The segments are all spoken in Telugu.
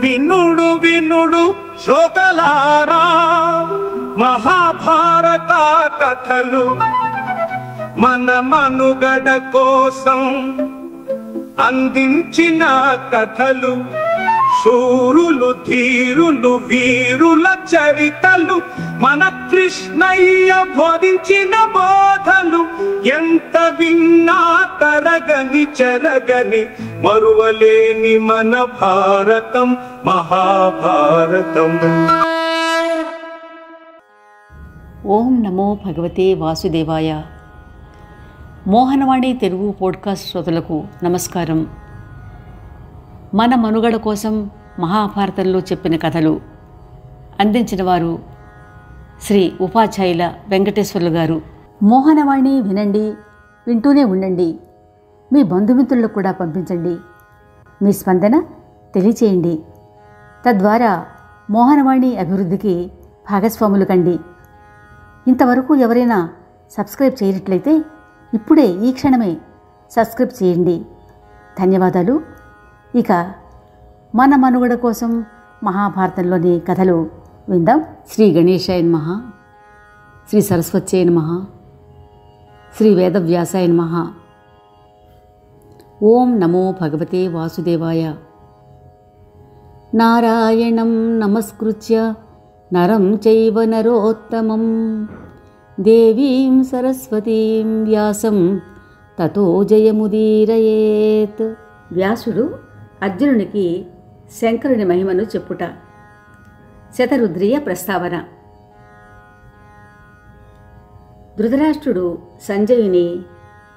వినుడు వినుడు శ్రోతలారా, మహాభారత కథలు మన మనుగడ కోసం అందించిన కథలు. శూరులు ధీరులు వీరుల చరితలు, మన కృష్ణయ్య బోధించిన బోధలు. ఎంత విన్నా తరగని చెరగని మరువలేని మన భారతం మహాభారతం. ఓం నమో భగవతే వాసుదేవాయ. మోహనవాణి తెలుగు పోడ్కాస్ట్ శ్రోతలకు నమస్కారం. మన మనుగడ కోసం మహాభారతంలో చెప్పిన కథలు అందించిన వారు శ్రీ ఉపాధ్యాయుల వెంకటేశ్వర్లు గారు. మోహనవాణి వినండి, వింటూనే ఉండండి. మీ బంధుమిత్రులకు కూడా పంపించండి. మీ స్పందన తెలియచేయండి. తద్వారా మోహనవాణి అభివృద్ధికి భాగస్వాములు కండి. ఇంతవరకు ఎవరైనా సబ్స్క్రైబ్ చేయనట్లయితే ఇప్పుడే ఈ క్షణమే సబ్స్క్రైబ్ చేయండి. ధన్యవాదాలు. ఇక మన మనుగడ కోసం మహాభారతంలోని కథలు విందాం. శ్రీ గణేశాయ నమః, శ్రీ సరస్వత్యై నమః, శ్రీ వేదవ్యాసాయ నమః. ఓం నమో భగవతే వాసుదేవాయ. నారాయణం నమస్కృత్య నరం చైవ నరోత్తమం దేవీం సరస్వతీం వ్యాసం తతో జయముదీరయేత్. వ్యాసుడు అర్జునునికి శంకరుని మహిమను చెప్పుట. శతరుద్రీయ ప్రస్తావన. ధృతరాష్ట్రుడు సంజయుని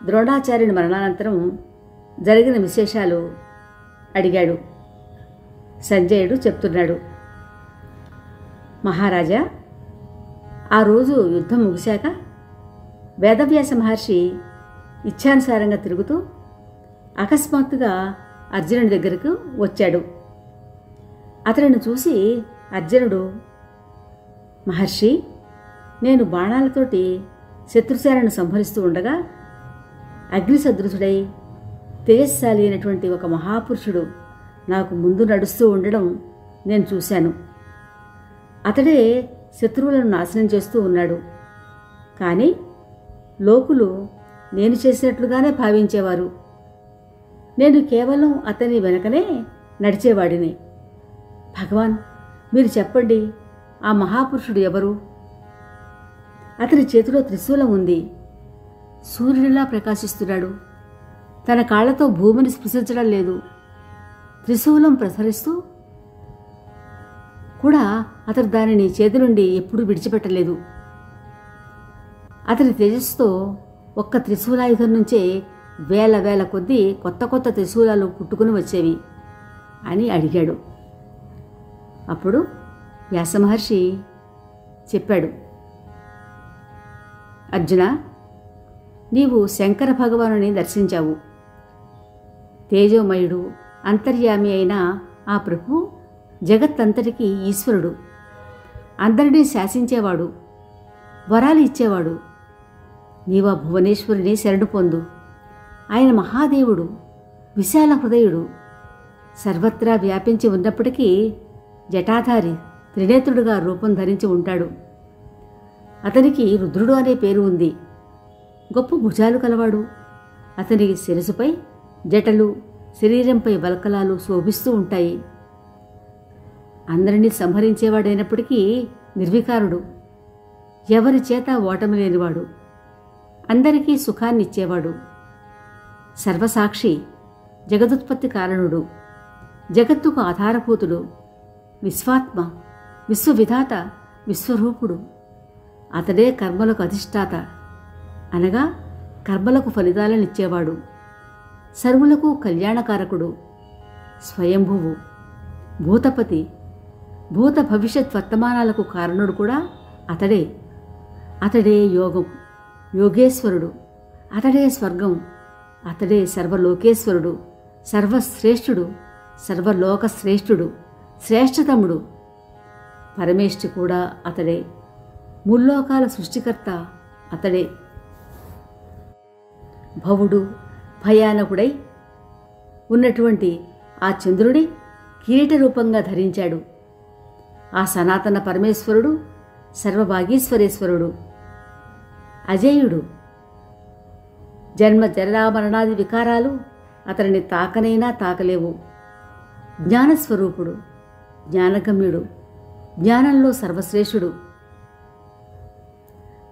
ద్రోణాచార్యుని మరణానంతరం జరిగిన విశేషాలు అడిగాడు. సంజయుడు చెప్తున్నాడు, మహారాజా, ఆ రోజు యుద్ధం ముగిశాక వేదవ్యాస మహర్షి ఇచ్ఛానుసారంగా తిరుగుతూ అకస్మాత్తుగా అర్జునుడి దగ్గరకు వచ్చాడు. అతనిని చూసి అర్జునుడు, మహర్షి, నేను బాణాలతోటి శత్రుసేనను సంహరిస్తూ ఉండగా అగ్ని సదృశుడై తేజస్శాలి అయినటువంటి ఒక మహాపురుషుడు నాకు ముందు నడుస్తూ ఉండడం నేను చూశాను. అతడే శత్రువులను నాశనం చేస్తూ ఉన్నాడు. కానీ లోకులు నేను చేసినట్లుగానే భావించేవారు. నేను కేవలం అతని వెనకనే నడిచేవాడిని. భగవాన్, మీరు చెప్పండి, ఆ మహాపురుషుడు ఎవరు? అతని చేతిలో త్రిశూలం ఉంది. సూర్యుడిలా ప్రకాశిస్తున్నాడు. తన కాళ్లతో భూమిని స్పృశించడం లేదు. త్రిశూలం ప్రసరిస్తూ కూడా అతడు దానిని చేతి నుండి ఎప్పుడూ విడిచిపెట్టలేదు. అతని తేజస్సుతో ఒక్క త్రిశూలాయుధం నుంచే వేల వేల కొద్దీ కొత్త కొత్త త్రిశూలాలు పుట్టుకుని వచ్చేవి అని అడిగాడు. అప్పుడు వ్యాసమహర్షి చెప్పాడు, అర్జున, నీవు శంకర భగవానుని దర్శించావు. తేజోమయుడు అంతర్యామి అయిన ఆ ప్రభు జగత్తంతటికీ ఈశ్వరుడు. అందరినీ శాసించేవాడు, వరాలు ఇచ్చేవాడు. నీవా భువనేశ్వరుని శరణు పొందు. ఆయన మహాదేవుడు, విశాల హృదయుడు, సర్వత్రా వ్యాపించి ఉన్నప్పటికీ జటాధారి, త్రినేత్రుడుగా రూపం ధరించి ఉంటాడు. అతనికి రుద్రుడు అనే పేరు ఉంది. గొప్ప భుజాలు కలవాడు. అతని శిరసుపై జటలు, శరీరంపై వల్కలాలు శోభిస్తూ ఉంటాయి. అందరినీ సంహరించేవాడైనప్పటికీ నిర్వికారుడు, ఎవరి చేత ఓటమి లేనివాడు, అందరికీ సుఖాన్నిచ్చేవాడు, సర్వసాక్షి, జగదుత్పత్తి కారణుడు, జగత్తుకు ఆధారభూతుడు, విశ్వాత్మ, విశ్వవిధాత, విశ్వరూపుడు. అతడే కర్మలకు అధిష్టాత, అనగా కర్మలకు ఫలితాలనిచ్చేవాడు. సర్వులకు కళ్యాణకారకుడు, స్వయంభువు, భూతపతి, భూత భవిష్యత్ వర్తమానాలకు కారణుడు కూడా అతడే. అతడే యోగం, యోగేశ్వరుడు. అతడే స్వర్గం. అతడే సర్వలోకేశ్వరుడు, సర్వశ్రేష్ఠుడు, సర్వలోకశ్రేష్ఠుడు, శ్రేష్ఠతముడు. పరమేష్ఠి కూడా అతడే. ముల్లోకాల సృష్టికర్త అతడే. భవుడు, భయానకుడై ఉన్నటువంటి ఆ చంద్రుడి కిరీట రూపంగా ధరించాడు. ఆ సనాతన పరమేశ్వరుడు సర్వభాగీశ్వరేశ్వరుడు, అజేయుడు. జన్మ జరామరణాది వికారాలు అతనిని తాకనైనా తాకలేవు. జ్ఞానస్వరూపుడు, జ్ఞానగమ్యుడు, జ్ఞానంలో సర్వశ్రేష్ఠుడు.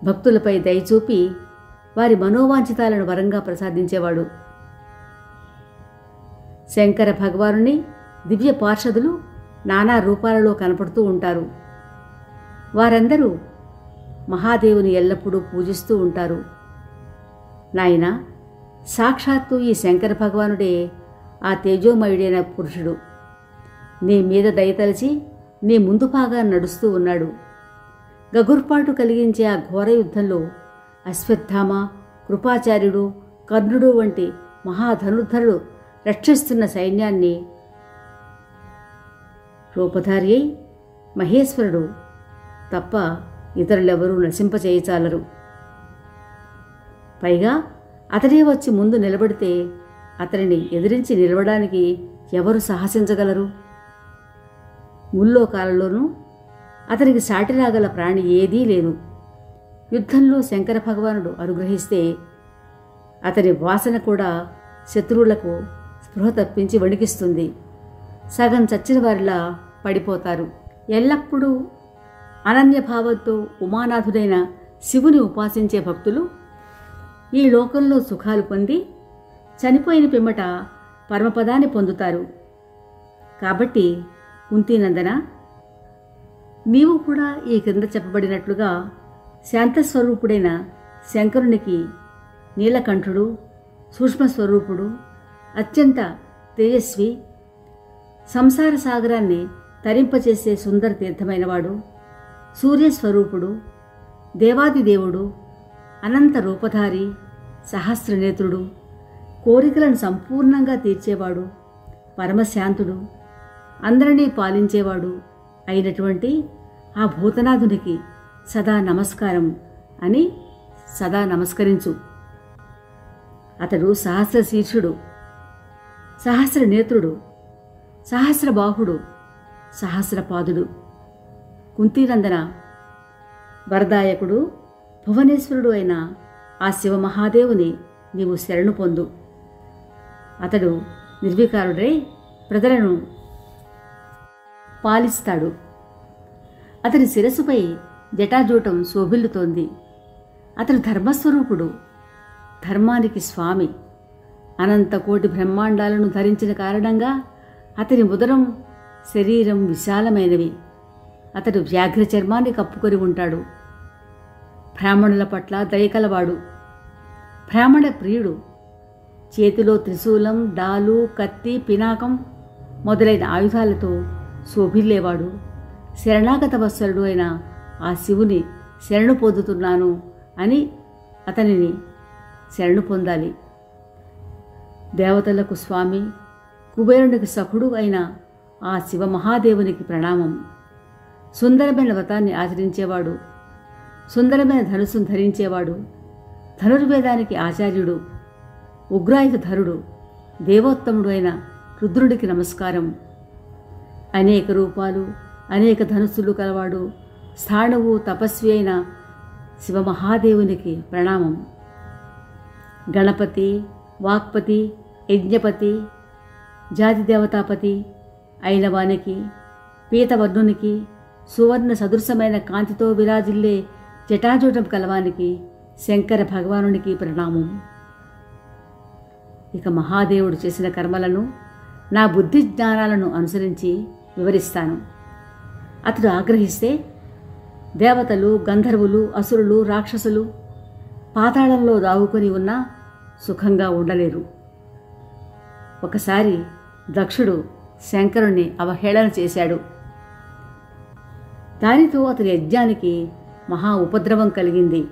భక్తులపై దయచూపి వారి మనోవాంఛితాలను వరంగా ప్రసాదించేవాడు. శంకర భగవానుని దివ్య పార్షదులు నానా రూపాలలో కనపడుతూ ఉంటారు. వారందరూ మహాదేవుని ఎల్లప్పుడూ పూజిస్తూ ఉంటారు. నాయనా, సాక్షాత్తు ఈ శంకర భగవానుడే ఆ తేజోమయుడైన పురుషుడు. నీ మీద దయతలచి నీ ముందు భాగా నడుస్తూ ఉన్నాడు. గగుర్పాటు కలిగించే ఆ ఘోర యుద్ధంలో అశ్వత్థామ, కృపాచార్యుడు, కర్ణుడు వంటి మహాధనుర్ధరుడు రక్షిస్తున్న సైన్యాన్ని రూపధారి అయి మహేశ్వరుడు తప్ప ఇతరులెవరూ నశింపచేయచాలరు. పైగా అతడే వచ్చి ముందు నిలబడితే అతనిని ఎదిరించి నిలవడానికి ఎవరు సాహసించగలరు? ముల్లోకాలలోనూ అతనికి సాటిరాగల ప్రాణి ఏదీ లేదు. యుద్ధంలో శంకర భగవానుడు అనుగ్రహిస్తే అతని వాసన కూడా శత్రువులకు స్పృహ తప్పించి వణికిస్తుంది. సగం చచ్చిన వారిలా పడిపోతారు. ఎల్లప్పుడూ అనన్యభావంతో ఉమానాథుడైన శివుని ఉపాసించే భక్తులు ఈ లోకంలో సుఖాలు పొంది చనిపోయిన పిమ్మట పరమపదాన్ని పొందుతారు. కాబట్టి కుంతీనందన, నీవు కూడా ఈ క్రింద చెప్పబడినట్లుగా శాంతస్వరూపుడైన శంకరునికి నీలకంఠుడు, సూక్ష్మస్వరూపుడు, అత్యంత తేజస్వి, సంసార సాగరాన్ని తరింపచేసే సుందర తీర్థమైనవాడు, సూర్యస్వరూపుడు, దేవాదిదేవుడు, అనంత రూపధారి, సహస్రనేత్రుడు, కోరికలను సంపూర్ణంగా తీర్చేవాడు, పరమశాంతుడు, అందరినీ పాలించేవాడు అయినటువంటి ఆ భూతనాథునికి సదా నమస్కారం అని సదా నమస్కరించు. అతడు సహస్రశీర్షుడు, సహస్రనేత్రుడు, సహస్రబాహుడు, సహస్రపాదుడు. కుంతీనందన, వరదాయకుడు, భువనేశ్వరుడు అయిన ఆ శివమహాదేవుని నీవు శరణు పొందు. అతడు నిర్వికారుడై ప్రజలను పాలిస్తాడు. అతని శిరస్సుపై జటాజూటం శోభిల్లుతోంది. అతడు ధర్మస్వరూపుడు, ధర్మానికి స్వామి. అనంత కోటి బ్రహ్మాండాలను ధరించిన కారణంగా అతని ఉదరం, శరీరం విశాలమైనవి. అతడు వ్యాఘ్ర చర్మాన్ని కప్పుకొని ఉంటాడు. బ్రాహ్మణుల పట్ల దయకలవాడు, బ్రాహ్మణ ప్రియుడు. చేతిలో త్రిశూలం, డాలు, కత్తి, పినాకం మొదలైన ఆయుధాలతో శోభిల్లేవాడు. శరణాగత వత్సలుడు అయిన ఆ శివుని శరణు పొందుతున్నాను అని అతనిని శరణు పొందాలి. దేవతలకు స్వామి, కుబేరునికి సఖుడు అయిన ఆ శివమహాదేవునికి ప్రణామం. సుందరమైన వ్రతాన్ని ఆచరించేవాడు, సుందరమైన ధనుసును ధరించేవాడు, ధనుర్వేదానికి ఆచార్యుడు, ఉగ్రాయుధరుడు, దేవోత్తముడు అయిన రుద్రుడికి నమస్కారం. అనేక రూపాలు, అనేక ధనుస్సులు కలవాడు, స్థాణువు, తపస్వి అయిన శివమహాదేవునికి ప్రణామం. గణపతి, వాక్పతి, యజ్ఞపతి, జాతిదేవతాపతి అయిన వానికి, పీతవర్ణునికి, సువర్ణ సదృశమైన కాంతితో విరాజిల్లే జటాజూటం కలవానికి శంకర భగవానునికి ప్రణామం. ఇక మహాదేవుడు చేసిన కర్మలను నా బుద్ధి జ్ఞానాలను అనుసరించి వివరిస్తాను. అతడు ఆగ్రహిస్తే దేవతలు, గంధర్వులు, అసురులు, రాక్షసులు పాతాళంలో దాగుకొని ఉన్నా సుఖంగా ఉండలేరు. ఒకసారి దక్షుడు శంకరుణ్ణి అవహేళన చేశాడు. దానితో అతని యజ్ఞానికి మహా ఉపద్రవం కలిగింది.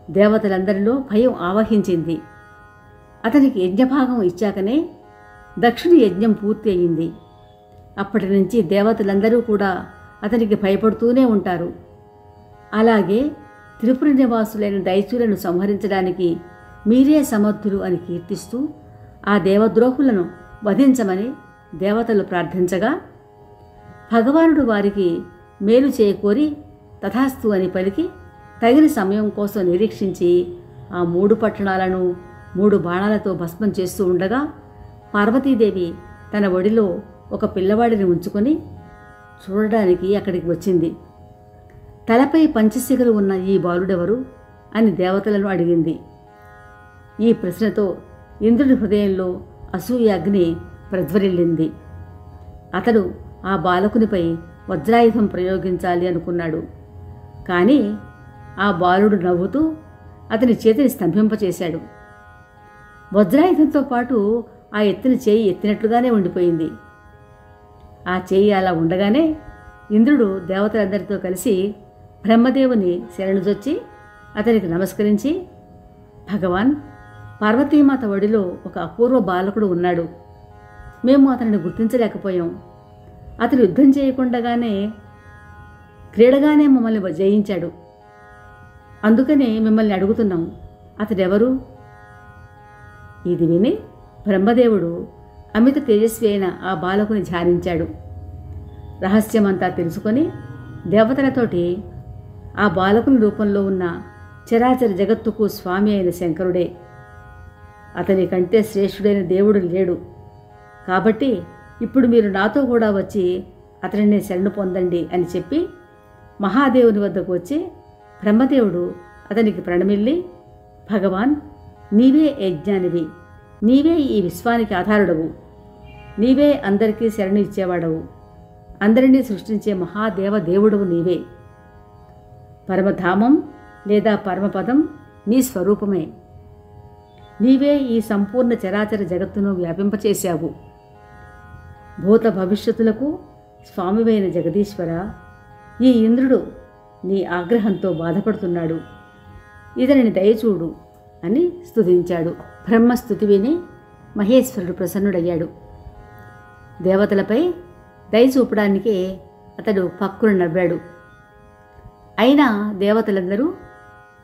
దేవతలందరిలో భయం ఆవహించింది. అతనికి యజ్ఞభాగం ఇచ్చాకనే దక్షుడి యజ్ఞం పూర్తి అయింది. అప్పటి నుంచి దేవతలందరూ కూడా అతనికి భయపడుతూనే ఉంటారు. అలాగే త్రిపురి నివాసులైన దైత్యులను సంహరించడానికి మీరే సమర్థులు అని కీర్తిస్తూ ఆ దేవద్రోహులను వధించమని దేవతలు ప్రార్థించగా భగవానుడు వారికి మేలు చేయకోరి తథాస్తు అని పలికి తగిన సమయం కోసం నిరీక్షించి ఆ 3 పట్టణాలను 3 బాణాలతో భస్మం చేస్తూ ఉండగా పార్వతీదేవి తన ఒడిలో ఒక పిల్లవాడిని ఉంచుకొని చూడడానికి అక్కడికి వచ్చింది. తలపై పంచశిఖలు ఉన్న ఈ బాలుడెవరు అని దేవతలను అడిగింది. ఈ ప్రశ్నతో ఇంద్రుడి హృదయంలో అసూయాగ్ని ప్రజ్వరిల్లింది. అతడు ఆ బాలకునిపై వజ్రాయుధం ప్రయోగించాలి అనుకున్నాడు. కానీ ఆ బాలుడు నవ్వుతూ అతని చేతిని స్తంభింపచేశాడు. వజ్రాయుధంతో పాటు ఆ ఎత్తిన చేయి ఎత్తినట్లుగానే ఉండిపోయింది. ఆ చేయి అలా ఉండగానే ఇంద్రుడు దేవతలందరితో కలిసి బ్రహ్మదేవుని శరణుజొచ్చి అతనికి నమస్కరించి, భగవాన్, పార్వతీమాత ఒడిలో ఒక అపూర్వ బాలకుడు ఉన్నాడు. మేము అతనిని గుర్తించలేకపోయాం. అతను యుద్ధం చేయకుండానే క్రీడగానే మమ్మల్ని జయించాడు. అందుకనే మిమ్మల్ని అడుగుతున్నాం, అతడెవరు? ఇది విని బ్రహ్మదేవుడు అమిత తేజస్వి అయిన ఆ బాలకుని ధ్యానించాడు. రహస్యమంతా తెలుసుకొని దేవతలతోటి ఆ బాలకుని రూపంలో ఉన్న చరాచర జగత్తుకు స్వామి అయిన శంకరుడే, అతని కంటే శ్రేష్ఠుడైన దేవుడు లేడు. కాబట్టి ఇప్పుడు మీరు నాతో కూడా వచ్చి అతనిని శరణు పొందండి అని చెప్పి మహాదేవుని వద్దకు వచ్చి బ్రహ్మదేవుడు అతనికి ప్రణమిల్లి, భగవాన్, నీవే యజ్ఞానివి, నీవే ఈ విశ్వానికి ఆధారుడవు, నీవే అందరికీ శరణు ఇచ్చేవాడవు, అందరినీ సృష్టించే మహాదేవ దేవుడవు నీవే. పరమధామం లేదా పరమపదం నీ స్వరూపమే. నీవే ఈ సంపూర్ణ చరాచర జగత్తును వ్యాపింపచేశావు. భూత భవిష్యత్తులకు స్వామివైన జగదీశ్వర, ఈ ఇంద్రుడు నీ ఆగ్రహంతో బాధపడుతున్నాడు, ఇతనిని దయచూడు అని స్తుతించాడు. బ్రహ్మస్తుతి విని మహేశ్వరుడు ప్రసన్నుడయ్యాడు. దేవతలపై దయ చూపడానికే అతడు పక్కున నవ్వాడు. అయినా దేవతలందరూ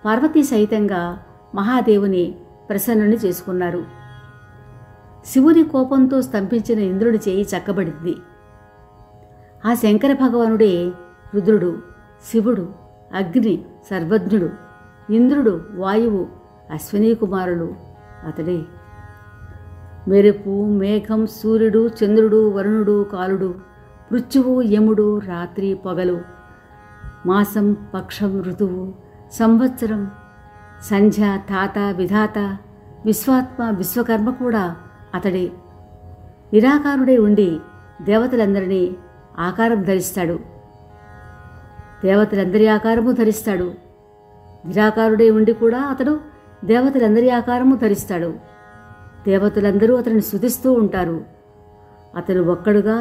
పార్వతీ సహితంగా మహాదేవుని ప్రసన్నుని చేసుకున్నారు. శివుని కోపంతో స్తంభించిన ఇంద్రుడి చేయి చక్కబడింది. ఆ శంకర భగవానుడే రుద్రుడు, శివుడు, అగ్ని, సర్వజ్ఞుడు, ఇంద్రుడు, వాయువు, అశ్వినీ కుమారులు అతడే. మెరుపు, మేఘం, సూర్యుడు, చంద్రుడు, వరుణుడు, కాలుడు, మృత్యువు, యముడు, రాత్రి, పగలు, మాసం, పక్షం, ఋతువు, సంవత్సరం, సంధ్య, తాత, విధాత, విశ్వాత్మ, విశ్వకర్మ కూడా అతడే. నిరాకారుడై ఉండి దేవతలందరినీ ఆకారం ధరిస్తాడు. దేవతలందరి ఆకారము ధరిస్తాడు. నిరాకారుడై ఉండి కూడా అతడు దేవతలందరి ఆకారము ధరిస్తాడు. దేవతలందరూ అతనిని స్తుతిస్తూ ఉంటారు. అతను ఒక్కడుగా,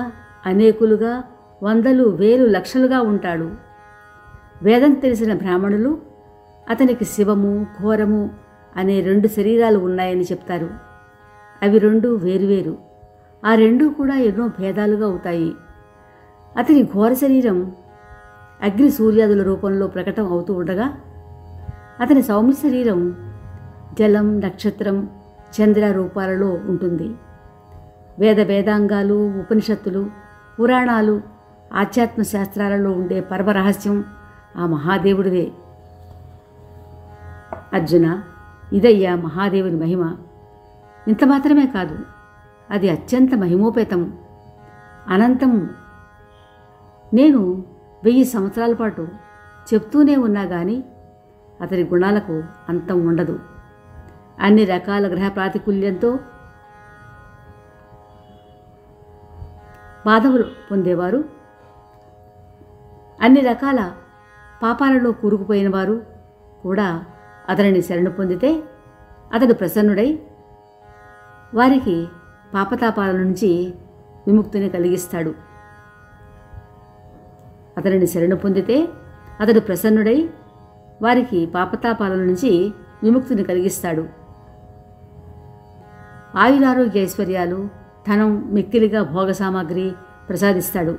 అనేకులుగా, వందలు, వేలు, లక్షలుగా ఉంటాడు. వేదం తెలిసిన బ్రాహ్మణులు అతనికి శివము, ఘోరము అనే 2 శరీరాలు ఉన్నాయని చెప్తారు. అవి 2 వేరువేరు. ఆ 2 కూడా ఎన్నో భేదాలుగా అవుతాయి. అతని ఘోర శరీరం అగ్ని సూర్యాదుల రూపంలో ప్రకటం అవుతూ ఉండగా, అతని సౌమ్య శరీరం జలం, నక్షత్రం, చంద్ర రూపాలలో ఉంటుంది. వేదాంగాలు, ఉపనిషత్తులు, పురాణాలు, ఆధ్యాత్మ శాస్త్రాలలో ఉండే పరమరహస్యం ఆ మహాదేవుడిదే. అర్జున, ఇదయ్యా మహాదేవుని మహిమ. ఇంత మాత్రమే కాదు, అది అత్యంత మహిమోపేతం, అనంతం. నేను 1000 సంవత్సరాల పాటు చెప్తూనే ఉన్నా గాని అతని గుణాలకు అంతం ఉండదు. అన్ని రకాల గ్రహ ప్రాతికూల్యంతో బాధలు పొందేవారు, అన్ని రకాల పాపాలలో కూరుకుపోయిన వారు కూడా అతనిని శరణు పొందితే అతడు ప్రసన్నుడై వారికి పాపతాపాల నుంచి విముక్తిని కలిగిస్తాడు. అతనిని శరణు పొందితే అతడు ప్రసన్నుడై వారికి పాపతాపాల నుంచి విముక్తిని కలిగిస్తాడు. ఆయురారోగ్య ఐశ్వర్యాలు, ధనం, మిక్కిలిగా భోగ సామాగ్రి ప్రసాదిస్తాడు.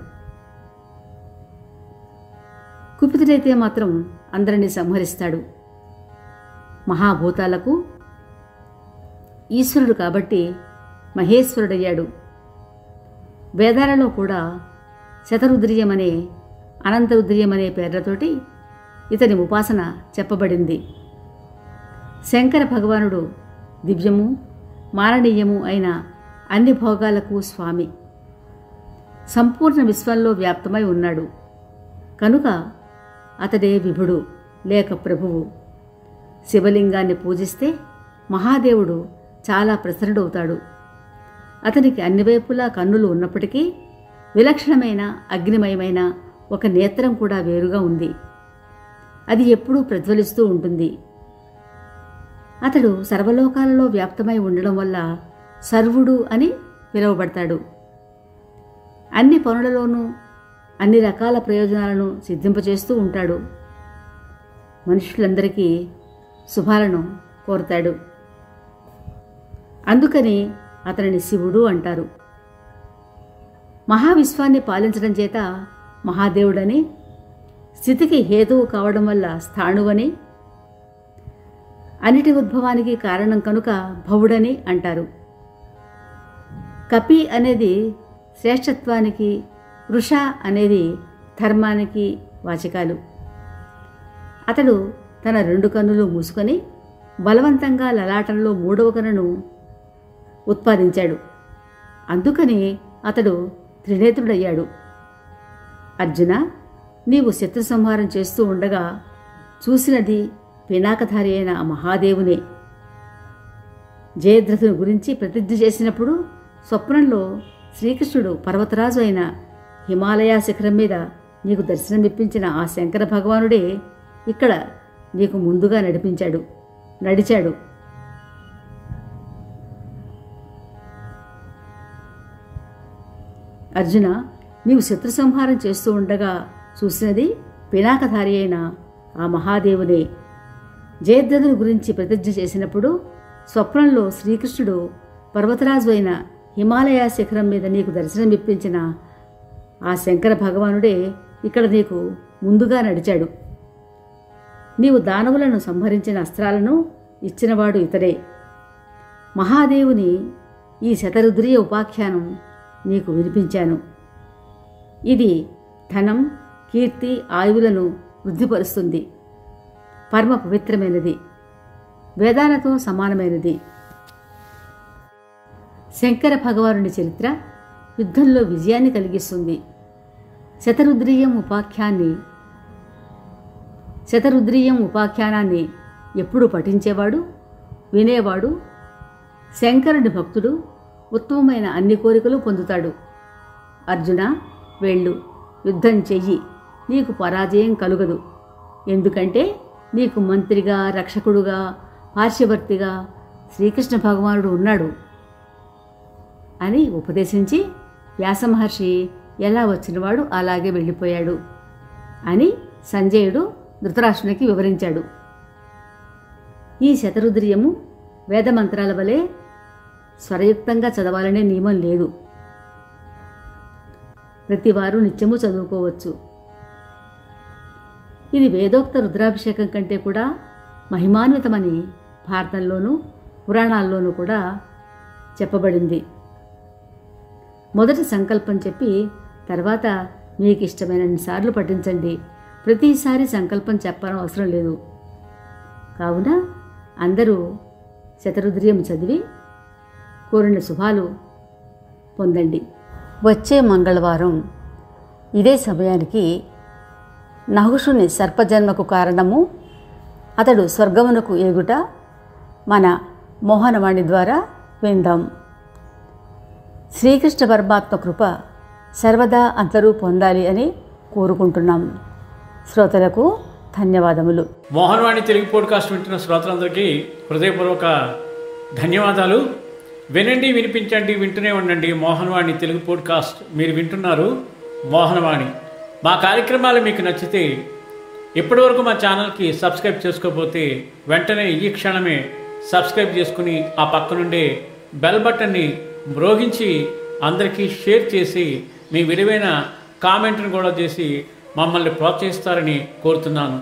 కుపితుడైతే మాత్రం అందరినీ సంహరిస్తాడు. మహాభూతాలకు ఈశ్వరుడు కాబట్టి మహేశ్వరుడయ్యాడు. వేదాలలో కూడా శతరుద్రీయమనే అనంతరుద్రీయమనే పేర్లతోటి ఇతని ఉపాసన చెప్పబడింది. శంకర భగవానుడు దివ్యము మాననీయము అయిన అన్ని భోగాలకు స్వామి. సంపూర్ణ విశ్వంలో వ్యాప్తమై ఉన్నాడు కనుక అతడే విభుడు లేక ప్రభువు. శివలింగాన్ని పూజిస్తే మహాదేవుడు చాలా ప్రసన్నుడవుతాడు. అతనికి అన్ని వైపులా కన్నులు ఉన్నప్పటికీ విలక్షణమైన అగ్నిమయమైన ఒక నేత్రం కూడా వేరుగా ఉంది. అది ఎప్పుడూ ప్రజ్వలిస్తూ ఉంటుంది. అతడు సర్వలోకాలలో వ్యాప్తమై ఉండడం వల్ల సర్వుడు అని పిలువబడతాడు. అన్ని పనులలోనూ అన్ని రకాల ప్రయోజనాలను సిద్ధింపచేస్తూ ఉంటాడు. మనుషులందరికీ శుభాలను కోరుతాడు. అందుకని అతనిని శివుడు అంటారు. మహావిశ్వాన్ని పాలించడం చేత మహాదేవుడని, స్థితికి హేతువు కావడం వల్ల స్థాణువని, అన్నిటి ఉద్భవానికి కారణం కనుక భవుడని అంటారు. కపి అనేది శ్రేష్ఠత్వానికి, వృష అనేది ధర్మానికి వాచకాలు. అతడు తన 2 కన్నులు మూసుకొని బలవంతంగా లలాటంలో 3వ కన్నును ఉత్పాదించాడు. అందుకని అతడు త్రినేత్రుడయ్యాడు. అర్జున, నీవు శత్రు సంహారం చేస్తూ ఉండగా చూసినది పినాకధారి అయిన ఆ మహాదేవునే. జయద్రథుని గురించి ప్రతిజ్ఞ చేసినప్పుడు స్వప్నంలో శ్రీకృష్ణుడు పర్వతరాజు అయిన హిమాలయ శిఖరం మీద నీకు దర్శనమిప్పించిన ఆ శంకర భగవానుడే ఇక్కడ నీకు ముందుగా నడిచాడు. అర్జున, నీవు శత్రు సంహారం చేస్తూ ఉండగా చూసినది పినాకధారి అయిన ఆ మహాదేవునే. జయద్రథుని గురించి ప్రతిజ్ఞ చేసినప్పుడు స్వప్నంలో శ్రీకృష్ణుడు పర్వతరాజు అయిన హిమాలయ శిఖరం మీద నీకు దర్శనమిప్పించిన ఆ శంకర భగవానుడే ఇక్కడ నీకు ముందుగా నడిచాడు. నీవు దానవులను సంహరించిన అస్త్రాలను ఇచ్చినవాడు ఇతడే. మహాదేవుని ఈ శతరుద్రీయ ఉపాఖ్యానం నీకు వినిపించాను. ఇది ధనం, కీర్తి, ఆయువులను వృద్ధిపరుస్తుంది. పరమ పవిత్రమైనది, వేదాలతో సమానమైనది. శంకర భగవానుని చరిత్ర యుద్ధంలో విజయాన్ని కలిగిస్తుంది. శతరుద్రీయం ఉపాఖ్యానాన్ని ఎప్పుడు పఠించేవాడు, వినేవాడు శంకరుని భక్తుడు ఉత్తమమైన అన్ని కోరికలు పొందుతాడు. అర్జున, వెళ్ళు, యుద్ధం చెయ్యి, నీకు పరాజయం కలుగదు. ఎందుకంటే నీకు మంత్రిగా, రక్షకుడుగా, పార్శ్వవర్తిగా శ్రీకృష్ణ భగవానుడు ఉన్నాడు అని ఉపదేశించి వ్యాసమహర్షి ఎలా వచ్చినవాడు అలాగే వెళ్ళిపోయాడు అని సంజయుడు ధృతరాష్ట్రునికి వివరించాడు. ఈ శతరుద్రీయము వేదమంత్రాల వలె స్వరయుక్తంగా చదవాలనే నియమం లేదు. ప్రతివారు నిత్యము చదువుకోవచ్చు. ఇది వేదోక్త రుద్రాభిషేకం కంటే కూడా మహిమాన్వితమని భారతంలోనూ పురాణాల్లోనూ కూడా చెప్పబడింది. మొదట సంకల్పం చెప్పి తర్వాత మీకు ఇష్టమైనన్ని సార్లు పఠించండి. ప్రతిసారి సంకల్పం చెప్పడం అవసరం లేదు. కావున అందరూ శతరుద్రీయం చదివి కోరిన శుభాలు పొందండి. వచ్చే మంగళవారం ఇదే సమయానికి నహుషుని సర్పజన్మకు కారణము అతడు స్వర్గమునకు ఎగుట మన మోహనవాణి ద్వారా విందాం. శ్రీకృష్ణ పరమాత్మ కృప సర్వదా అందరూ పొందాలి అని కోరుకుంటున్నాం. శ్రోతలకు ధన్యవాదములు. మోహనవాణి తెలుగు పోడ్కాస్ట్ వింటున్న శ్రోతలందరికీ హృదయపూర్వక ధన్యవాదాలు. వినండి, వినిపించండి, వింటూనే ఉండండి. మోహనవాణి తెలుగు పోడ్కాస్ట్ మీరు వింటున్నారు. మోహనవాణి మా కార్యక్రమాలు మీకు నచ్చితే ఇప్పటివరకు మా ఛానల్కి సబ్స్క్రైబ్ చేసుకోకపోతే వెంటనే ఈ క్షణమే సబ్స్క్రైబ్ చేసుకుని ఆ పక్కనుండే బెల్ బటన్ని మ్రోగించి అందరికీ షేర్ చేసి మీ విలువైన కామెంట్ను కూడా చేసి మమ్మల్ని ప్రోత్సహిస్తారని కోరుతున్నాను.